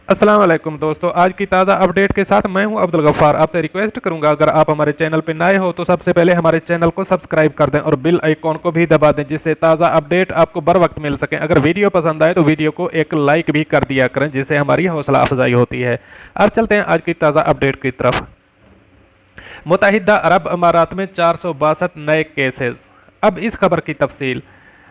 अस्सलाम वालेकुम दोस्तों, आज की ताज़ा अपडेट के साथ मैं हूं अब्दुल गफ्फार। आपसे रिक्वेस्ट करूंगा, अगर आप हमारे चैनल पर नए हो तो सबसे पहले हमारे चैनल को सब्सक्राइब कर दें और बेल आइकॉन को भी दबा दें, जिससे ताज़ा अपडेट आपको बर वक्त मिल सके। अगर वीडियो पसंद आए तो वीडियो को एक लाइक भी कर दिया करें, जिससे हमारी हौसला अफजाई होती है। अब चलते हैं आज की ताज़ा अपडेट की तरफ। मुत्तहिदा अरब अमारात में 462 नए केसेस। अब इस खबर की तफसील।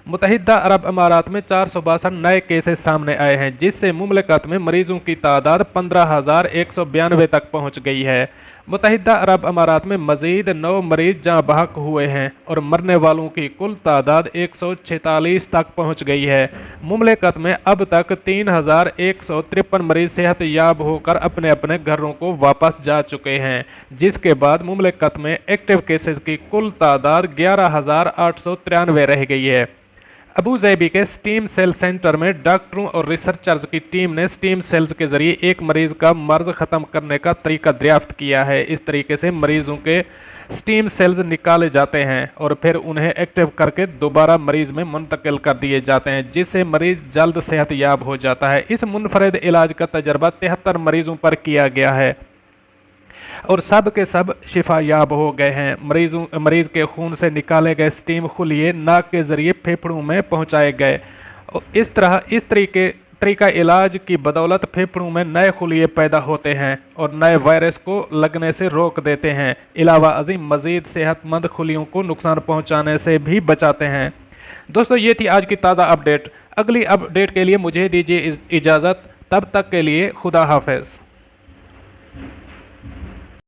मुत्तहिदा अरब अमारात में 462 नए केसेस सामने आए हैं, जिससे मुमलिकत में मरीजों की तादाद 15,192 तक पहुंच गई है। मुत्तहिदा अरब अमारात में मजीद 9 मरीज जहां बहक हुए हैं और मरने वालों की कुल तादाद 146 तक पहुंच गई है। मुमलिकत में अब तक 3,153 मरीज सेहत याब होकर अपने अपने घरों को वापस जा चुके हैं, जिसके बाद मुमलिकत में एक्टिव केसेस की कुल तादाद 11,893 रह गई है। अबू ज़ैबी के स्टीम सेल सेंटर में डॉक्टरों और रिसर्चर्स की टीम ने स्टीम सेल्स के जरिए एक मरीज का मर्ज ख़त्म करने का तरीका दरियाफ्त किया है। इस तरीके से मरीजों के स्टीम सेल्स निकाले जाते हैं और फिर उन्हें एक्टिव करके दोबारा मरीज में मुंतकिल कर दिए जाते हैं, जिससे मरीज जल्द सेहत याब हो जाता है। इस मुनफरद इलाज का तजर्बा 73 मरीजों पर किया गया है और सब के सब शिफा याब हो गए हैं। मरीज के खून से निकाले गए स्टीम खुलिए नाक के जरिए फेफड़ों में पहुंचाए गए। और इस तरीका इलाज की बदौलत फेफड़ों में नए खुलिए पैदा होते हैं और नए वायरस को लगने से रोक देते हैं। अलावा अजीम मजीद सेहतमंद खुलियों को नुकसान पहुंचाने से भी बचाते हैं। दोस्तों, ये थी आज की ताज़ा अपडेट। अगली अपडेट के लिए मुझे दीजिए इजाज़त। तब तक के लिए खुदा हाफिज़।